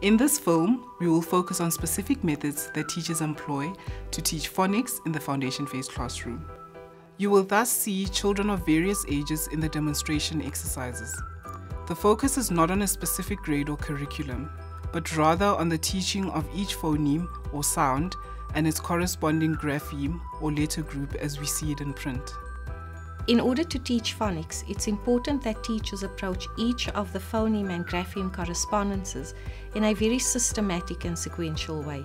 In this film, we will focus on specific methods that teachers employ to teach phonics in the foundation phase classroom. You will thus see children of various ages in the demonstration exercises. The focus is not on a specific grade or curriculum, but rather on the teaching of each phoneme or sound and its corresponding grapheme or letter group as we see it in print. In order to teach phonics, it's important that teachers approach each of the phoneme and grapheme correspondences in a very systematic and sequential way.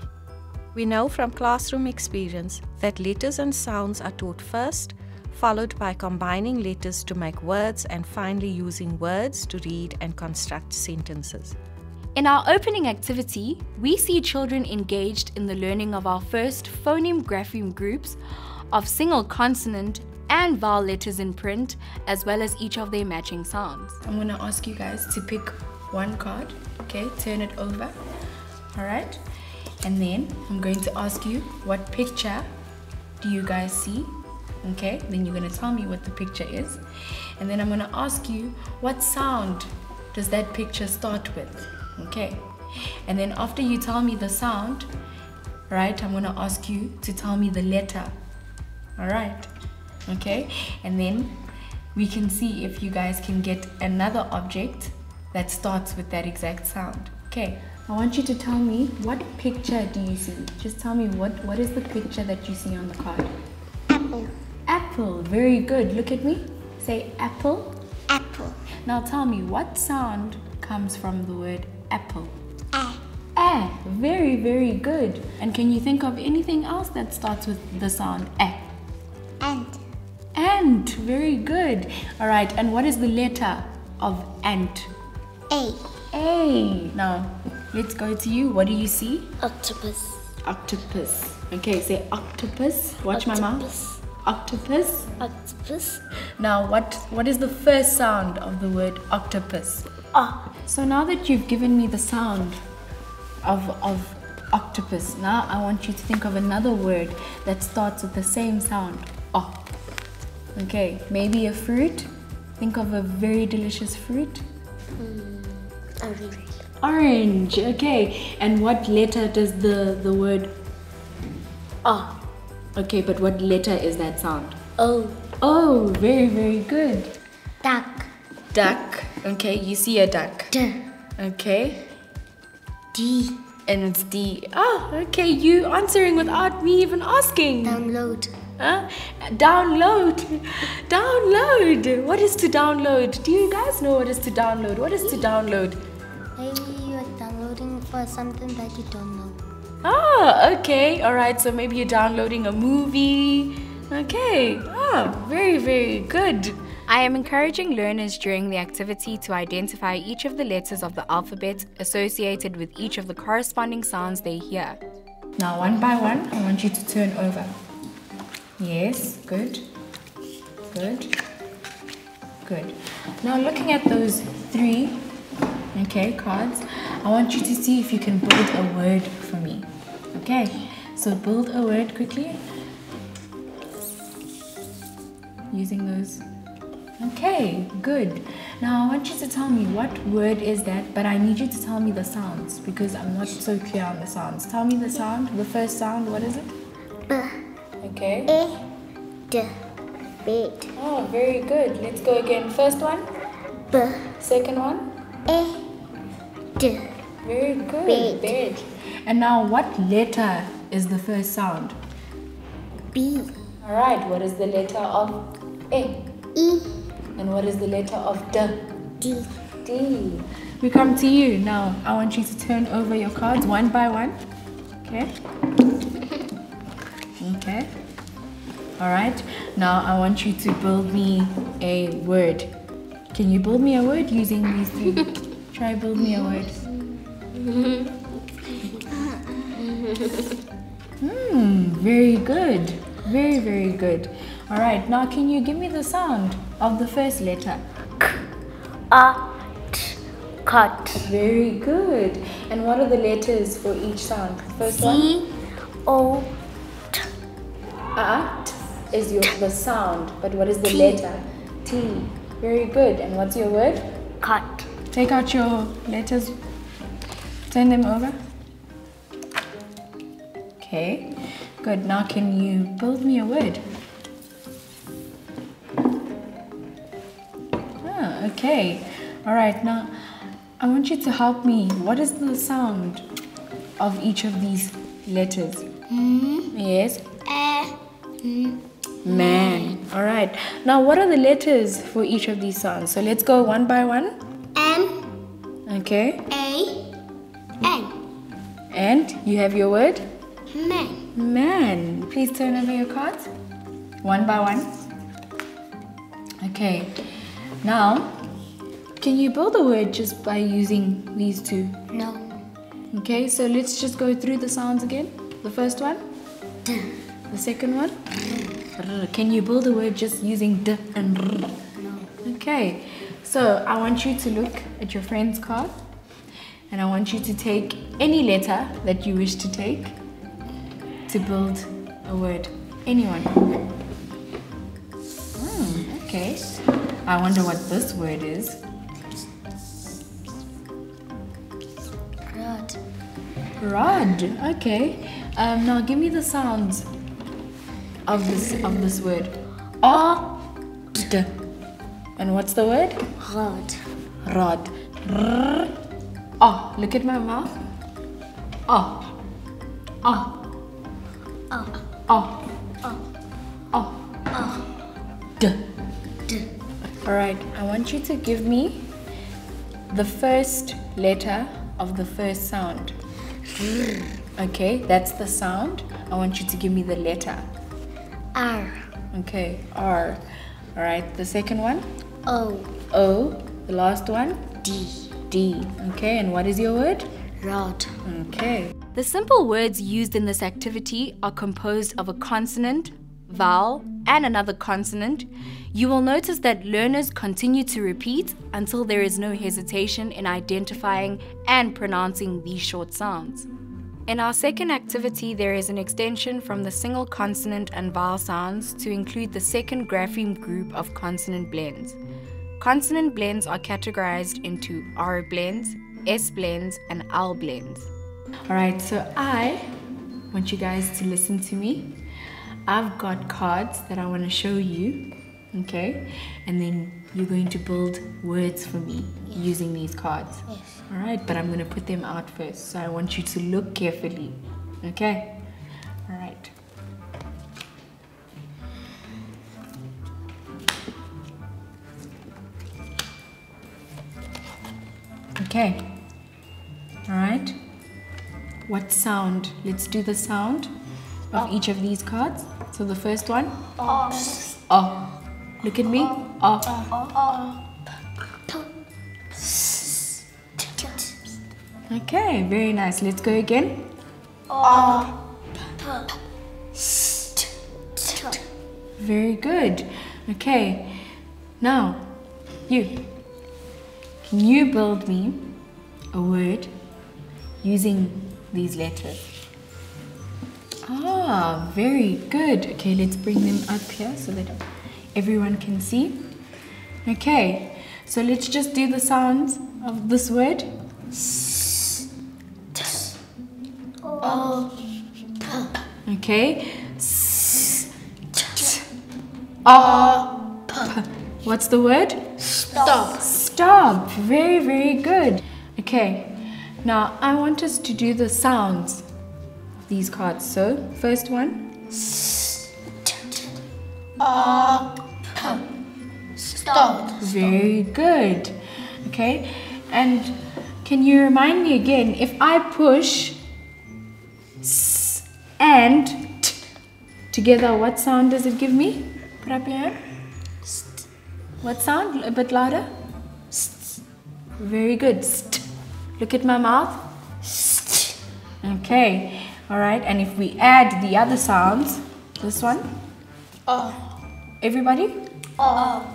We know from classroom experience that letters and sounds are taught first, followed by combining letters to make words and finally using words to read and construct sentences. In our opening activity, we see children engaged in the learning of our first phoneme-grapheme groups of single consonant and vowel letters in print, as well as each of their matching sounds. I'm going to ask you guys to pick one card, okay, turn it over, alright? And then I'm going to ask you, what picture do you guys see? Okay, then you're going to tell me what the picture is. And then I'm going to ask you, what sound does that picture start with? Okay, and then after you tell me the sound, right, I'm going to ask you to tell me the letter, alright? Okay, and then we can see if you guys can get another object that starts with that exact sound. Okay, I want you to tell me, what picture do you see? Just tell me what is the picture that you see on the card? Apple. Apple, very good. Look at me. Say apple. Apple. Now tell me, what sound comes from the word apple? A. A. Very, very good. And can you think of anything else that starts with the sound A? Ant. Ant. Very good. All right. And what is the letter of ant? A. A. Now, let's go to you. What do you see? Octopus. Octopus. Okay, say octopus. Watch my mouth. Octopus. Octopus. Now, what is the first sound of the word octopus? O. So now that you've given me the sound of octopus, now I want you to think of another word that starts with the same sound. O. Okay, maybe a fruit. Think of a very delicious fruit. Orange. Orange. Okay, and what letter does the word O. Okay, but what letter is that sound? O. Oh, very, very good. Duck. Duck. Okay, you see a duck. D. Okay. D. And it's D. Oh, okay, you answering without me even asking. Download. Huh? Download. Download. What is to download? Do you guys know what is to download? What is to download? Maybe you are downloading for something that you don't know. Ah, okay. All right, so maybe you're downloading a movie. Okay. Ah, very, very good. I am encouraging learners during the activity to identify each of the letters of the alphabet associated with each of the corresponding sounds they hear. Now, one by one, I want you to turn over. Yes, good. Good. Good. Now, looking at those three, okay, cards, I want you to see if you can build a word for me. Okay, so build a word quickly. Using those. Okay, good. Now I want you to tell me what word is that, but I need you to tell me the sounds because I'm not so clear on the sounds. Tell me the sound, the first sound, what is it? B. Okay. A. D. Bed. Oh, very good. Let's go again. First one. B. Second one. A. D. Very good. Bed. Bed. And now what letter is the first sound? B. Alright, what is the letter of A? E. And what is the letter of D? D. D. We come to you. Now, I want you to turn over your cards one by one. Okay? Okay. Alright. Now, I want you to build me a word. Can you build me a word using these three? Try build me a word. Very good. Very, very good. Alright, now can you give me the sound of the first letter? K. A. T. Cut. Very good. And what are the letters for each sound? First one? C. O. T. T is the sound, but what is the T. letter? T. Very good. And what's your word? Cut. Take out your letters. Turn them over. Okay, good. Now can you build me a word? Okay. All right, now I want you to help me. What is the sound of each of these letters? Yes. Man. All right. Now what are the letters for each of these sounds? So let's go one by one. M. Okay. A. N. And you have your word? Man. Man. Please turn over your cards. One by one. Okay. Now, can you build a word just by using these two? No. Okay, so let's just go through the sounds again. The first one. D. The second one. R. Can you build a word just using D and R? No. Okay, so I want you to look at your friend's card and I want you to take any letter that you wish to take to build a word. Anyone? Okay. I wonder what this word is. Rod. Rod. Okay. Now give me the sounds of this word. D. And what's the word? Rod. Rod. R. Oh, look at my mouth. Oh. Oh. Oh. Oh. Oh. Oh. Oh. D. D. All right. I want you to give me the first letter of the first sound. Okay, that's the sound. I want you to give me the letter. R. Okay, R. All right, the second one? O. O. The last one? D. D. Okay, and what is your word? Rod. Okay. The simple words used in this activity are composed of a consonant, vowel, and another consonant. You will notice that learners continue to repeat until there is no hesitation in identifying and pronouncing these short sounds. In our second activity, there is an extension from the single consonant and vowel sounds to include the second grapheme group of consonant blends. Consonant blends are categorized into R blends, S blends, and L blends. All right, so I want you guys to listen to me. I've got cards that I want to show you, okay? And then you're going to build words for me using these cards. Yes. All right, but I'm going to put them out first. So I want you to look carefully, okay? All right. Okay. All right. What sound? Let's do the sound of each of these cards. So the first one. Oh. Look at me. Oh. Okay, very nice. Let's go again. Very good. Okay. Now, can you build me a word using these letters? Ah, very good. Okay, let's bring them up here so that everyone can see. Okay, so let's just do the sounds of this word. Okay. What's the word? Stop. Stop. Very, very good. Okay. Now I want us to do the sounds of these cards. So first one. Stop. Very good. Okay. And can you remind me again, if I push S and T together, what sound does it give me? Put up your hand. What sound? A bit louder. Very good. Look at my mouth. Okay. All right. And if we add the other sounds, this one. Everybody? All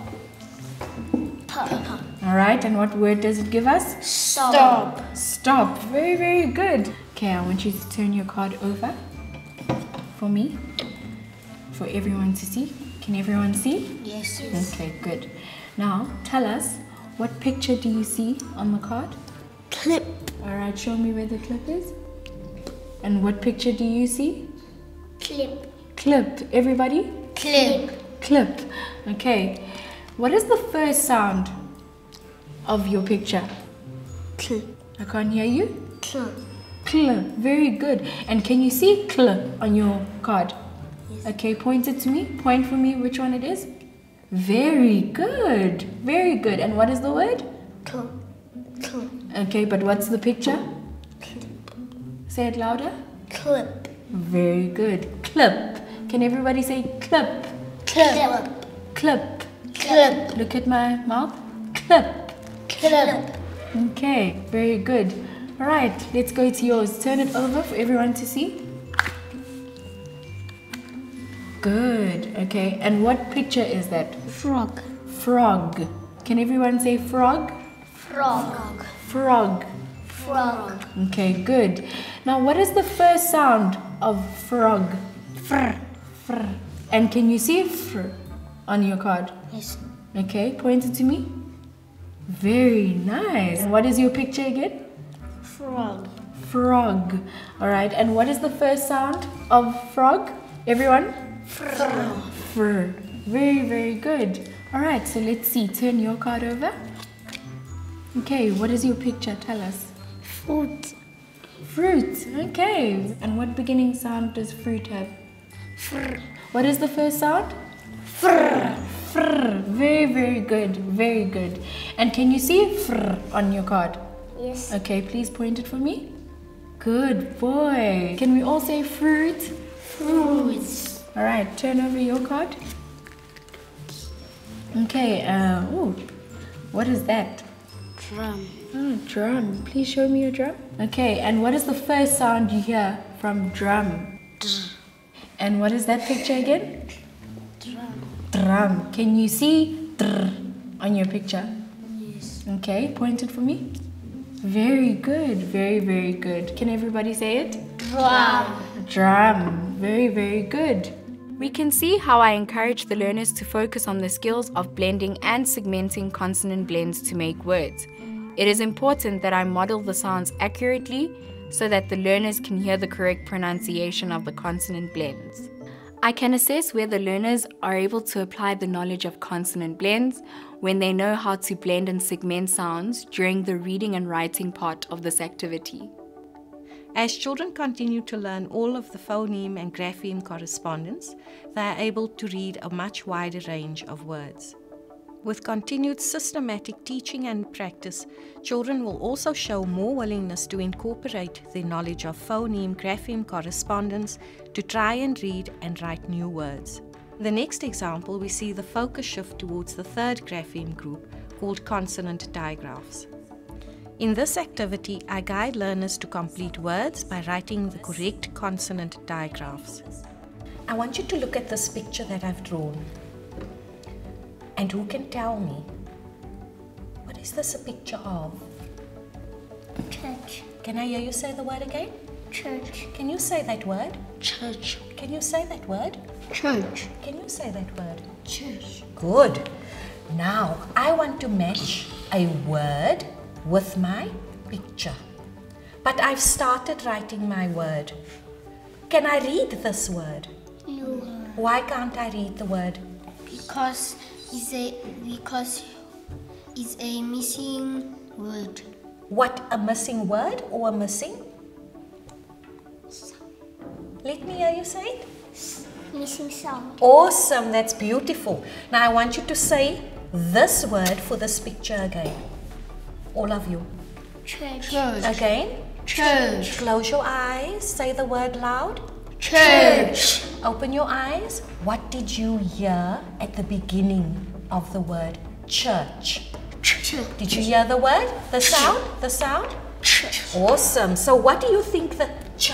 right. And what word does it give us? Stop. Stop. Very, very good. Okay. I want you to turn your card over for me, for everyone to see. Can everyone see? Yes. Okay, good. Now, tell us, what picture do you see on the card? Clip. Alright, show me where the clip is. And what picture do you see? Clip. Clip. Everybody? Clip. Clip. Okay. What is the first sound of your picture? Clip. I can't hear you. Clip. Clip. Very good. And can you see clip on your card? Yes. Okay, point it to me. Point for me which one it is. Very good. Very good. And what is the word? Clip. Clip. Okay, but what's the picture? Clip. Say it louder. Clip. Very good. Clip. Can everybody say clip? Clip. Clip. Clip. Look at my mouth. Clip. Clip. Okay, very good. All right, let's go to yours. Turn it over for everyone to see. Good. Okay, and what picture is that? Frog. Frog. Can everyone say frog? Frog. Frog. Frog. Okay, good. Now, what is the first sound of frog? Fr. Fr. And can you see fr on your card? Yes. Okay, point it to me. Very nice. And what is your picture again? Frog. Frog. All right, and what is the first sound of frog? Everyone? Fr. Fr. Very, very good. All right, so let's see. Turn your card over. Okay, what is your picture? Tell us. Fruit. Fruit. Okay. And what beginning sound does fruit have? Fr. What is the first sound? Fr. Fr. Very, very good. Very good. And can you see fr on your card? Yes. Okay, please point it for me. Good boy. Can we all say fruit? Fruits. All right, turn over your card. Okay, oh, what is that? Drum. Oh, drum. Please show me your drum. Okay, and what is the first sound you hear from drum? And what is that picture again? Drum. Drum. Can you see dr on your picture? Yes. Okay, point it for me. Very good. Very, very good. Can everybody say it? Drum. Drum. Very, very good. We can see how I encourage the learners to focus on the skills of blending and segmenting consonant blends to make words. It is important that I model the sounds accurately so that the learners can hear the correct pronunciation of the consonant blends. I can assess where the learners are able to apply the knowledge of consonant blends when they know how to blend and segment sounds during the reading and writing part of this activity. As children continue to learn all of the phoneme and grapheme correspondence, they are able to read a much wider range of words. With continued systematic teaching and practice, children will also show more willingness to incorporate their knowledge of phoneme grapheme correspondence to try and read and write new words. In the next example, we see the focus shift towards the third grapheme group called consonant digraphs. In this activity, I guide learners to complete words by writing the correct consonant digraphs. I want you to look at this picture that I've drawn. And who can tell me, what is this a picture of? Church. Can I hear you say the word again? Church. Can you say that word? Church. Can you say that word? Church. Can you say that word? Church. Good. Now, I want to match a word with my picture. But I've started writing my word. Can I read this word? No. Why can't I read the word? Because it's a missing word. What, a missing word or a missing? Let me hear you say it. Missing sound. Awesome, that's beautiful. Now I want you to say this word for this picture again. All of you. Church. Again. Church. Close your eyes. Say the word loud. Church. Open your eyes. What did you hear at the beginning of the word church? Did you hear the word? The sound? The sound? Awesome. So what do you think the ch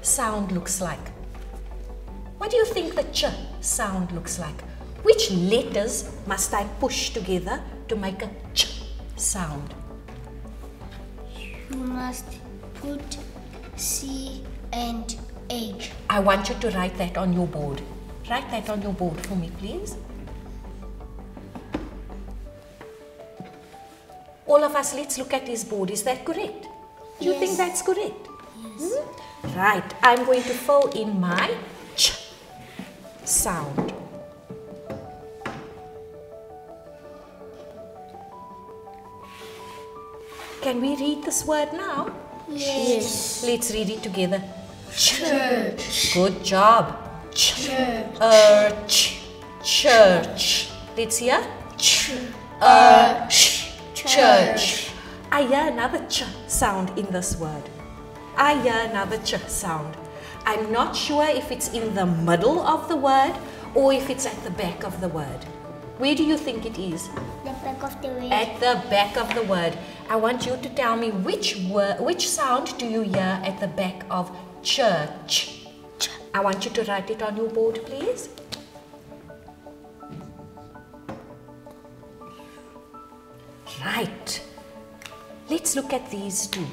sound looks like? What do you think the ch sound looks like? Which letters must I push together to make a ch sound? You must put C and H. I want you to write that on your board. Write that on your board for me, please. All of us, let's look at this board. Is that correct? Do you think that's correct? Yes. Right, I'm going to fill in my ch sound. Can we read this word now? Yes. Let's read it together. Church. Good job. Church. Church. Let's hear. Church. I hear another ch sound in this word. I hear another ch sound. I'm not sure if it's in the middle of the word or if it's at the back of the word. Where do you think it is? The back of the word. At the back of the word. I want you to tell me which sound do you hear at the back of church? I want you to write it on your board, please. Right. Let's look at these two.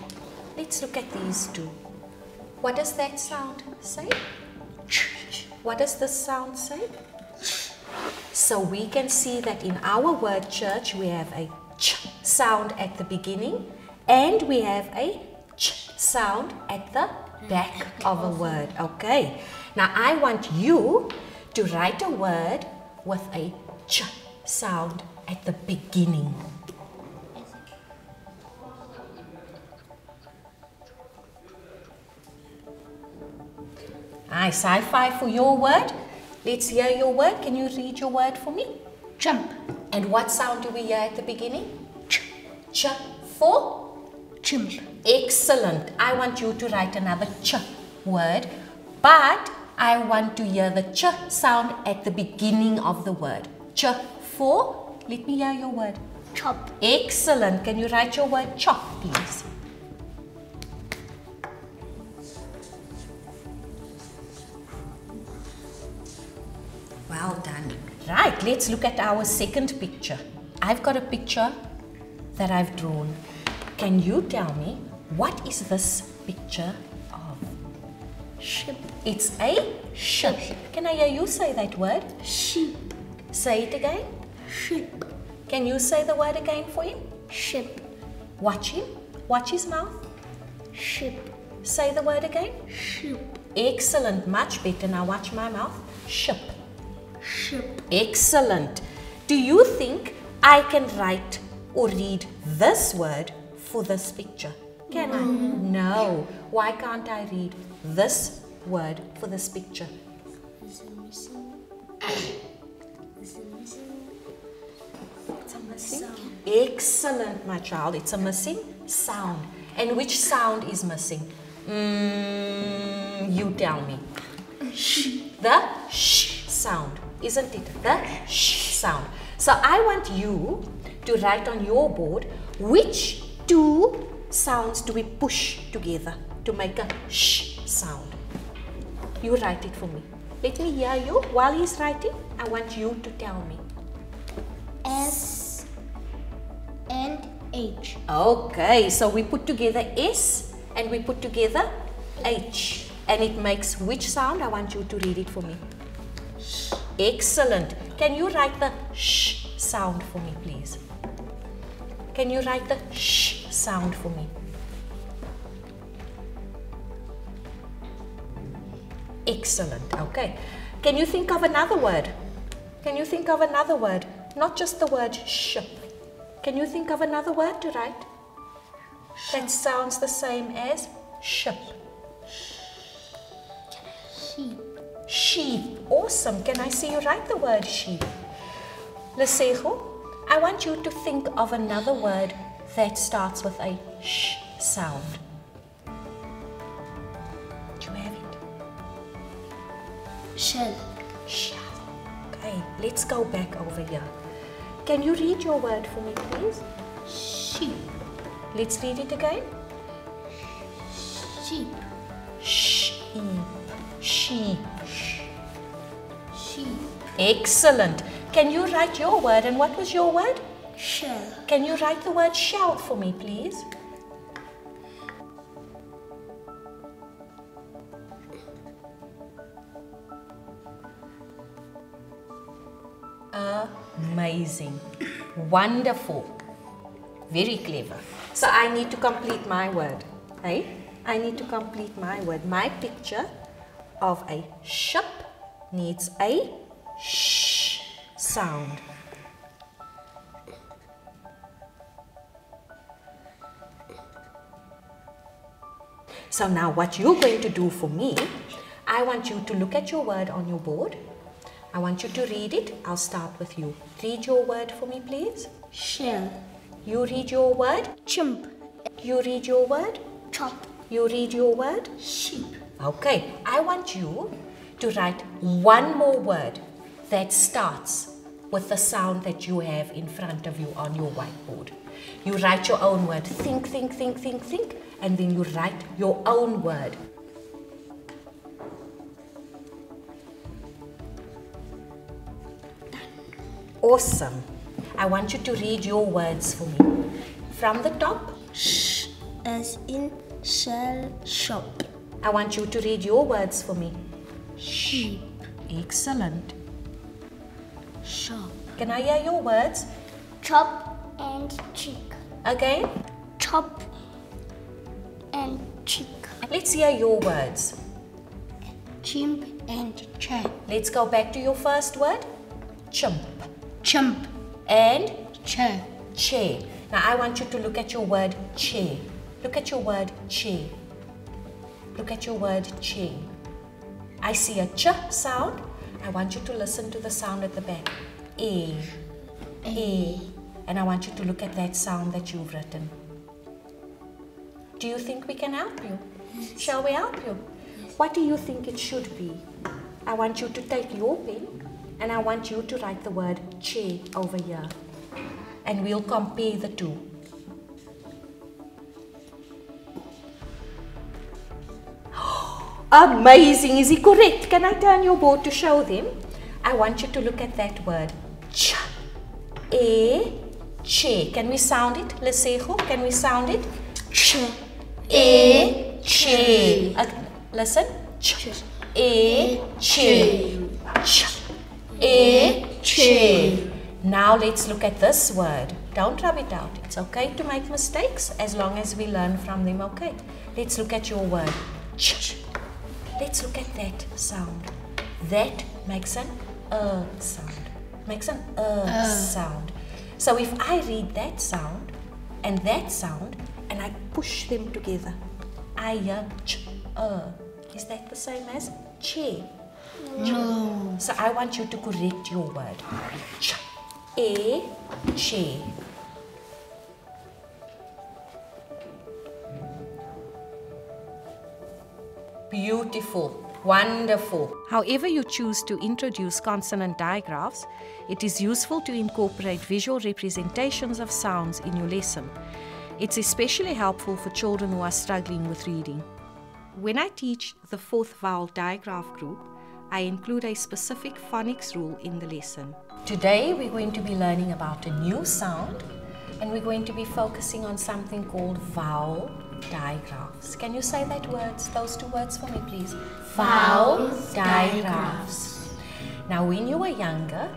Let's look at these two. What does that sound say? What does this sound say? So we can see that in our word church we have a ch sound at the beginning and we have a ch sound at the back of a word. Okay. Now I want you to write a word with a ch sound at the beginning. Nice. High five for your word. Let's hear your word. Can you read your word for me? Jump. And what sound do we hear at the beginning? Ch. Ch for? Chimp. Excellent. I want you to write another ch word, but I want to hear the ch sound at the beginning of the word. Ch for? Let me hear your word. Chop. Excellent. Can you write your word chop, please? Well done. Right, let's look at our second picture. I've got a picture that I've drawn. Can you tell me what is this picture of? Ship. It's a ship. Can I hear you say that word? Sheep. Say it again. Ship. Can you say the word again for him? Ship. Watch him. Watch his mouth. Ship. Say the word again. Ship. Excellent. Much better. Now watch my mouth. Ship. Ship. Excellent. Do you think I can write or read this word for this picture? Can I? No. Why can't I read this word for this picture? Is it missing? Is it missing? It's a missing Sound. Excellent, my child. It's a missing sound. And which sound is missing? You tell me. The sh sound, isn't it? The sh sound. So I want you to write on your board which two sounds do we push together to make a sh sound. You write it for me. Let me hear you. While he's writing, I want you to tell me. S and H. Okay, so we put together S and we put together H. And it makes which sound? I want you to read it for me. Excellent. Can you write the sh sound for me, please? Can you write the sh sound for me? Excellent. Okay. Can you think of another word? Can you think of another word? Not just the word ship. Can you think of another word to write that sounds the same as ship? Sheep. Sheep. Awesome. Can I see you write the word sheep? Lesego, I want you to think of another word that starts with a sh sound. Do you have it? Shell. Shell. Okay, let's go back over here. Can you read your word for me, please? Sheep. Let's read it again. Sheep. Sheep. Sheep. Sheep. Excellent. Can you write your word? And what was your word? Shell. Can you write the word shell for me, please? Amazing. Wonderful. Very clever. So I need to complete my word. Hey, I need to complete my word. My picture of a ship needs a sh sound. So now what you're going to do for me, I want you to look at your word on your board. I want you to read it. I'll start with you. Read your word for me, please. Shell. You read your word. Chimp. You read your word. Chop. You read your word. Sheep. Okay, I want you to write one more word that starts with the sound that you have in front of you on your whiteboard. You write your own word. Think, think, think, think, think, and then you write your own word. Awesome. I want you to read your words for me. From the top. Sh as in shell shop. I want you to read your words for me. Sheep. Excellent. Shop. Can I hear your words? Chop and chick. Again? Chop and chick. Let's hear your words. Chimp and chap. Let's go back to your first word. Chimp. Chimp. And Chair. chair. Now I want you to look at your word chair. Look at your word chair. Look at your word chair. I see a ch sound. I want you to listen to the sound at the back. A. A. And I want you to look at that sound that you've written. Do you think we can help you? Yes. Shall we help you? Yes. What do you think it should be? I want you to take your pen and I want you to write the word chair over here. And we'll compare the two. Amazing! Is it correct? Can I turn your board to show them? I want you to look at that word. Ch. A. Che. Can we sound it? Lesejo, can we sound it? Ch. A. Che. Listen. Ch. A. Che. Ch. A. Che. Now let's look at this word. Don't rub it out. It's okay to make mistakes as long as we learn from them, okay? Let's look at your word. Ch. Let's look at that sound. That makes an sound. Makes an sound. So if I read that sound and I push them together, I hear ch. Is that the same as che? No. So I want you to correct your word. Ch. A. Che. Beautiful. Wonderful. However you choose to introduce consonant digraphs, it is useful to incorporate visual representations of sounds in your lesson. It's especially helpful for children who are struggling with reading. When I teach the fourth vowel digraph group, I include a specific phonics rule in the lesson. Today we're going to be learning about a new sound and we're going to be focusing on something called vowel digraphs. Can you say those two words for me, please? Vowel digraphs. Now, when you were younger,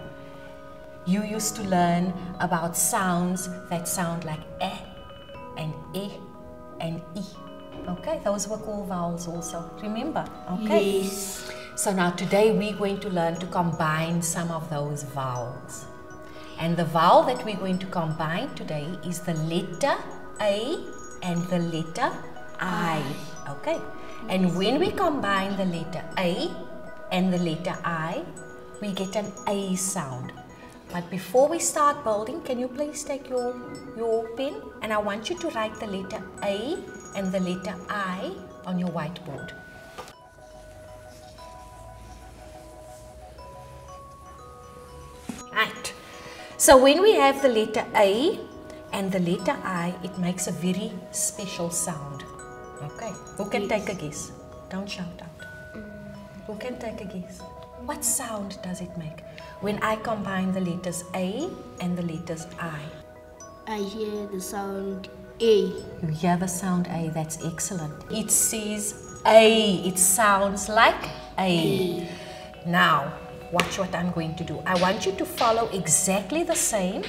you used to learn about sounds that sound like eh and e and e. Okay, those were called vowels also. Remember? Okay. Yes. So now today we're going to learn to combine some of those vowels. And the vowel that we're going to combine today is the letter A and the letter I. Okay. And when we combine the letter A and the letter I, we get an A sound. But before we start building, can you please take your pen? And I want you to write the letter A and the letter I on your whiteboard. Right. So when we have the letter A and the letter I, it makes a very special sound. Okay. Who can take a guess? Don't shout out. Who can take a guess? What sound does it make when I combine the letters A and the letters I? I hear the sound A. You hear the sound A, that's excellent. It says A, it sounds like A. Now, watch what I'm going to do. I want you to follow exactly the same.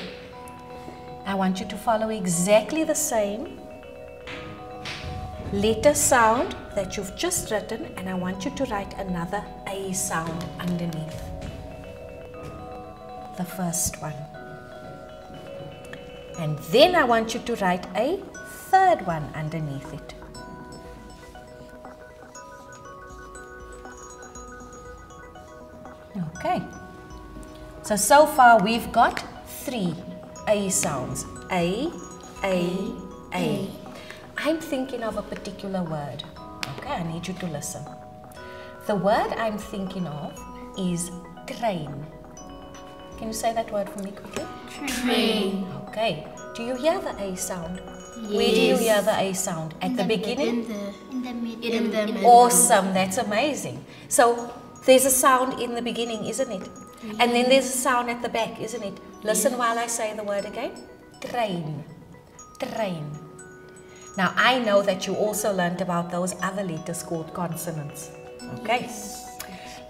letter sound that you've just written, and I want you to write another A sound underneath the first one. And then I want you to write a third one underneath it. Okay. So far we've got 3 A sounds. A. I'm thinking of a particular word. Okay, I need you to listen. The word I'm thinking of is train. Can you say that word for me quickly? Train. Okay. Do you hear the A sound? Yes. Where do you hear the A sound? At the beginning? In the middle. Awesome, that's amazing. So there's a sound in the beginning, isn't it? Yes. And then there's a sound at the back, isn't it? Listen while I say the word again. Train. Train. Now I know that you also learned about those other letters called consonants. Okay? Yes.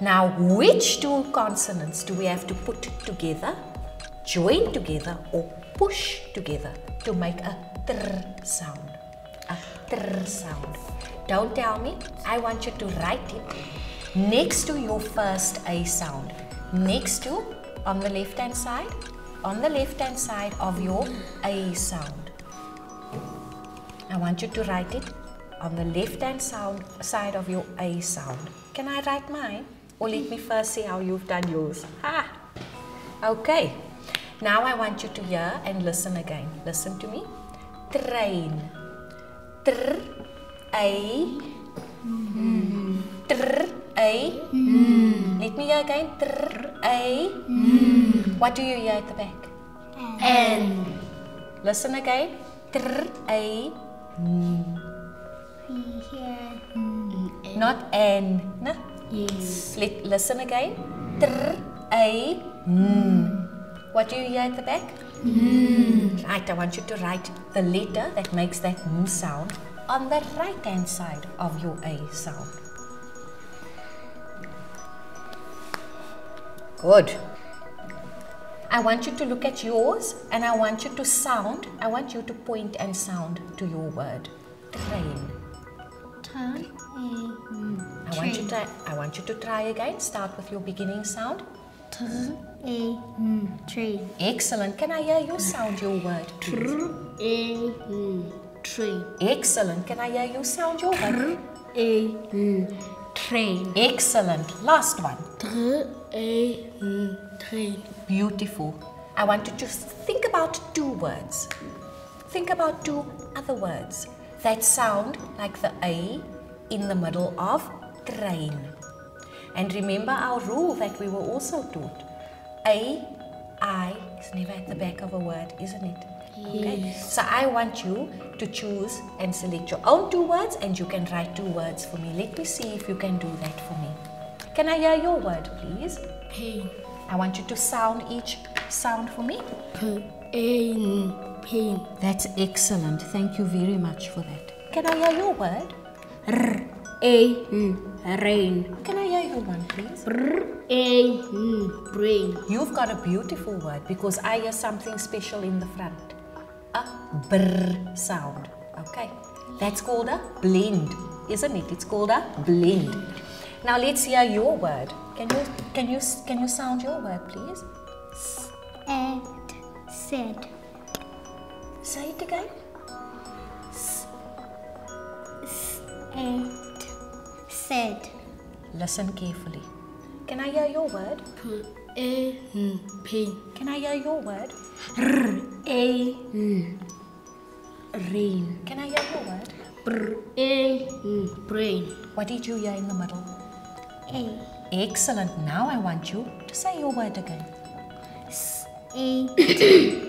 Now which 2 consonants do we have to put together, join together, or push together to make a tr sound? A tr sound. Don't tell me. I want you to write it next to your first A sound. Next to, on the left hand side of your A sound. I want you to write it on the left hand side of your A sound. Can I write mine? Or let me first see how you've done yours. Ha! Okay. Now I want you to hear and listen again. Listen to me. Train. Tr, A, tr, A. Let me hear again. Tr, A. What do you hear at the back? N. Listen again. Tr, A. We hear Not N. No? yes. Listen again. Tr, A. What do you hear at the back? Right, I want you to write the letter that makes that sound on the right hand side of your A sound. Good. I want you to look at yours and I want you to point and sound to your word. Train. Train. I want you to try again. Start with your beginning sound. Train. Excellent. Can I hear you sound your word? Train. Excellent. Can I hear you sound your word? Train. Excellent. Last one. Train. Beautiful. I want you to think about 2 words. Think about 2 other words that sound like the A in the middle of train. And remember our rule that we were also taught. A, I is never at the back of a word, isn't it? Okay. Yes. So I want you to choose and select your own 2 words and you can write 2 words for me. Let me see if you can do that for me. Can I hear your word, please? Pain. I want you to sound each sound for me. Pain. That's excellent. Thank you very much for that. Can I hear your word? Rain. Can I hear your one, please? Brain. You've got a beautiful word because I hear something special in the front. A brr sound. Okay. That's called a blend, isn't it? It's called a blend. Now let's hear your word. Can you sound your word, please? Said. Say it again. Said. Listen carefully. Can I hear your word? Pain. Can I hear your word? Rain. Can I hear your word? Brain. What did you hear in the middle? A. Excellent. Now I want you to say your word again.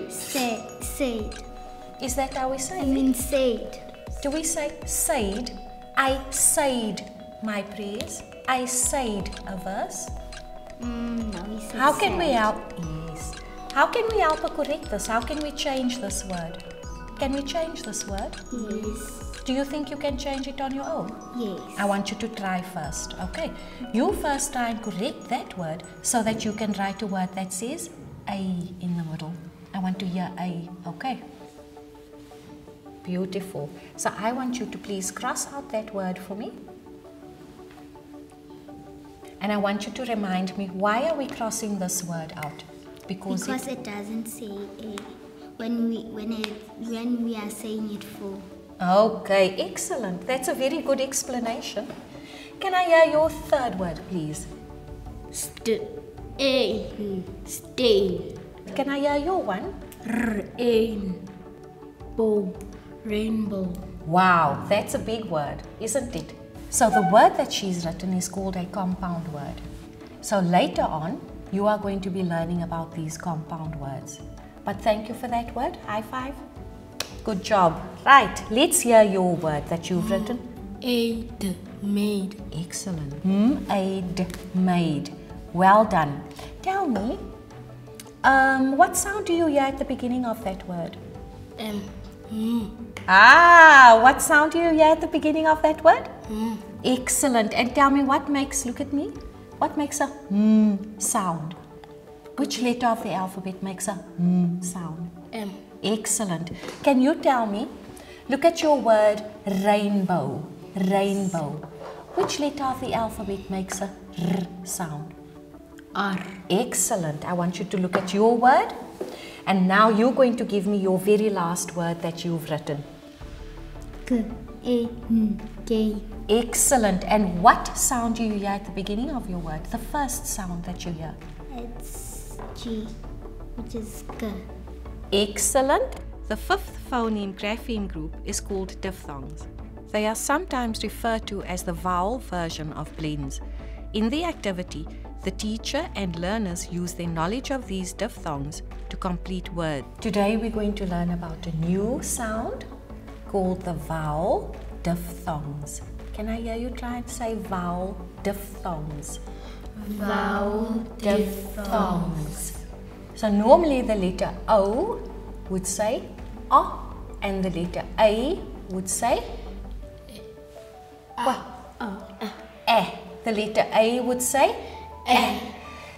Said. Is that how we say I it? mean said. Do we say said? I said my prayers. I said a verse. No, we say How can we said. help? Yes. How can we help or correct this? How can we change this word? Can we change this word? Yes. Do you think you can change it on your own? Yes. I want you to try first, okay? You first try and correct that word so that you can write a word that says A in the middle. I want to hear A, okay? Beautiful. So I want you to please cross out that word for me. And I want you to remind me, why are we crossing this word out? Because it doesn't say A when we are saying it full. Okay, excellent. That's a very good explanation. Can I hear your third word, please? Stain. Can I hear your one? Rainbow. Wow, that's a big word, isn't it? So the word that she's written is called a compound word. So later on, you are going to be learning about these compound words. But thank you for that word. High five. Good job. Right, let's hear your word that you've written. Made. Excellent. Made. Well done. Tell me, what sound do you hear at the beginning of that word? What sound do you hear at the beginning of that word? Excellent. And tell me, what makes, look at me, what makes a sound? Which letter of the alphabet makes a sound? M. Excellent. Can you tell me, look at your word rainbow. Rainbow. Which letter of the alphabet makes a R sound? R. Excellent. I want you to look at your word. And now you're going to give me your very last word that you've written. K. Excellent. And what sound do you hear at the beginning of your word? The first sound that you hear. It's G, which is K. Excellent. The fifth phoneme grapheme group is called diphthongs. They are sometimes referred to as the vowel version of blends. In the activity, the teacher and learners use their knowledge of these diphthongs to complete words. Today we're going to learn about a new sound called the vowel diphthongs. Can I hear you try and say vowel diphthongs? Vowel Diphthongs. So normally the letter O would say O, and the letter A would say what? The letter A would say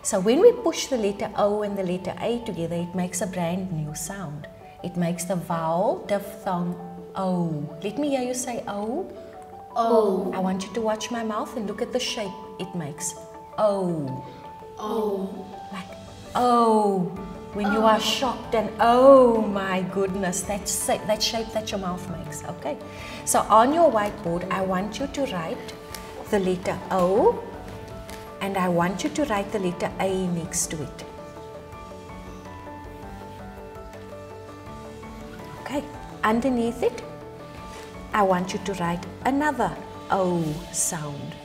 So when we push the letter O and the letter A together, it makes a brand new sound. It makes the vowel diphthong O. Let me hear you say O. O. I want you to watch my mouth and look at the shape it makes. O. O. Like O. When you are shocked and oh my goodness, that's that shape that your mouth makes. Okay. So on your whiteboard, I want you to write the letter O, and I want you to write the letter A next to it. Okay. Underneath it, I want you to write another O sound.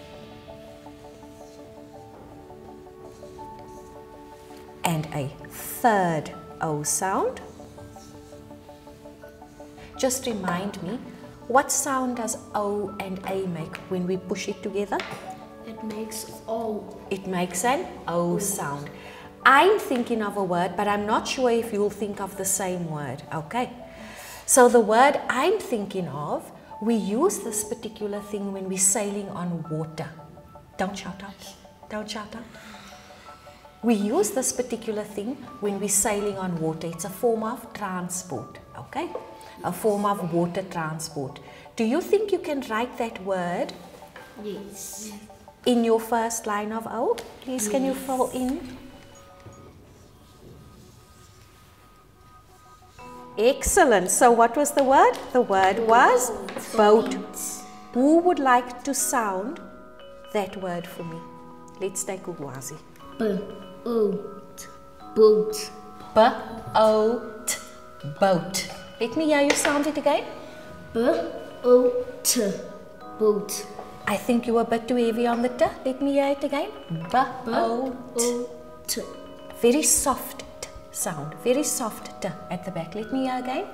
And a third O sound. Just remind me, what sound does O and A make when we push it together? It makes O. It makes an O sound. I'm thinking of a word, but I'm not sure if you'll think of the same word, okay? So the word I'm thinking of, we use this particular thing when we're sailing on water. Don't shout out. Don't shout out. We use this particular thing when we're sailing on water. It's a form of transport, okay? A form of water transport. Do you think you can write that word? Yes. In your first line of O? Please, can you fill in? Excellent. So what was the word? The word was boat. Who would like to sound that word for me? Let's take Uwazi. Boat. Boat. B-O-T. Boat. Let me hear you sound it again. B-O-T. Boat. I think you were a bit too heavy on the T. Let me hear it again. B-O-T. Very soft T sound. Very soft T at the back. Let me hear again.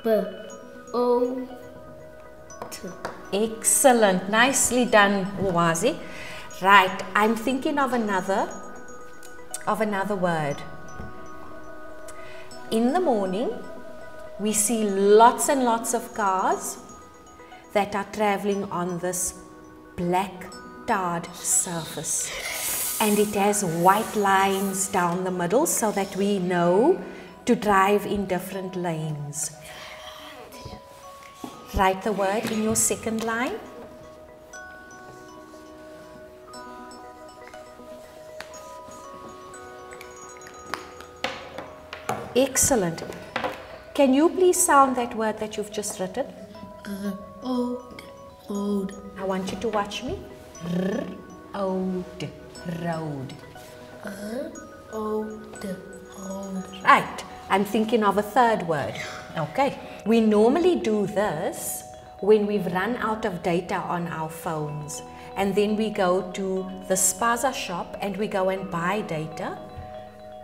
B-O-T. Excellent. Nicely done, Uwazi. Right. I'm thinking of another word. In the morning, we see lots and lots of cars that are traveling on this black tarred surface, and it has white lines down the middle so that we know to drive in different lanes. Write the word in your second line. Excellent. Can you please sound that word that you've just written? Old. I want you to watch me. Old. Road. Old. Right. I'm thinking of a third word. Okay. We normally do this when we've run out of data on our phones, and then we go to the spaza shop and we go and buy data.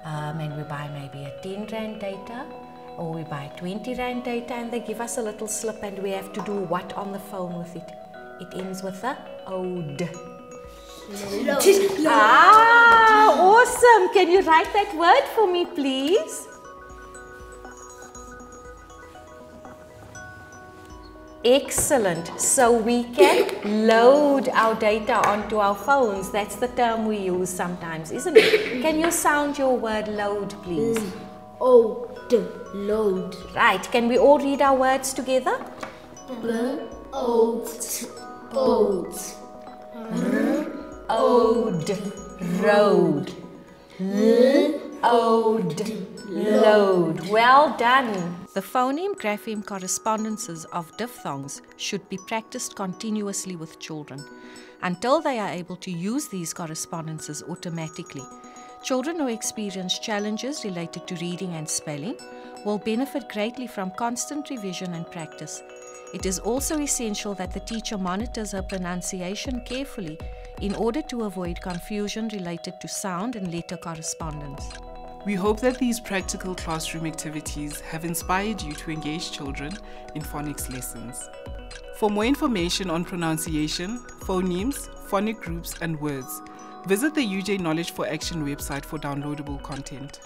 And we buy maybe a 10 Rand data, or we buy 20 Rand data, and they give us a little slip and we have to do what on the phone with it? It ends with a ode. Ah, awesome. Can you write that word for me, please? Excellent. So we can load our data onto our phones. That's the term we use sometimes, isn't it? Can you sound your word load, please? Load. Right. Can we all read our words together? Boat. Ode. Road. Ode. Load. Well done. The phoneme-grapheme correspondences of diphthongs should be practiced continuously with children until they are able to use these correspondences automatically. Children who experience challenges related to reading and spelling will benefit greatly from constant revision and practice. It is also essential that the teacher monitors her pronunciation carefully in order to avoid confusion related to sound and letter correspondence. We hope that these practical classroom activities have inspired you to engage children in phonics lessons. For more information on pronunciation, phonemes, phonic groups, and words, visit the UJ Knowledge for Action website for downloadable content.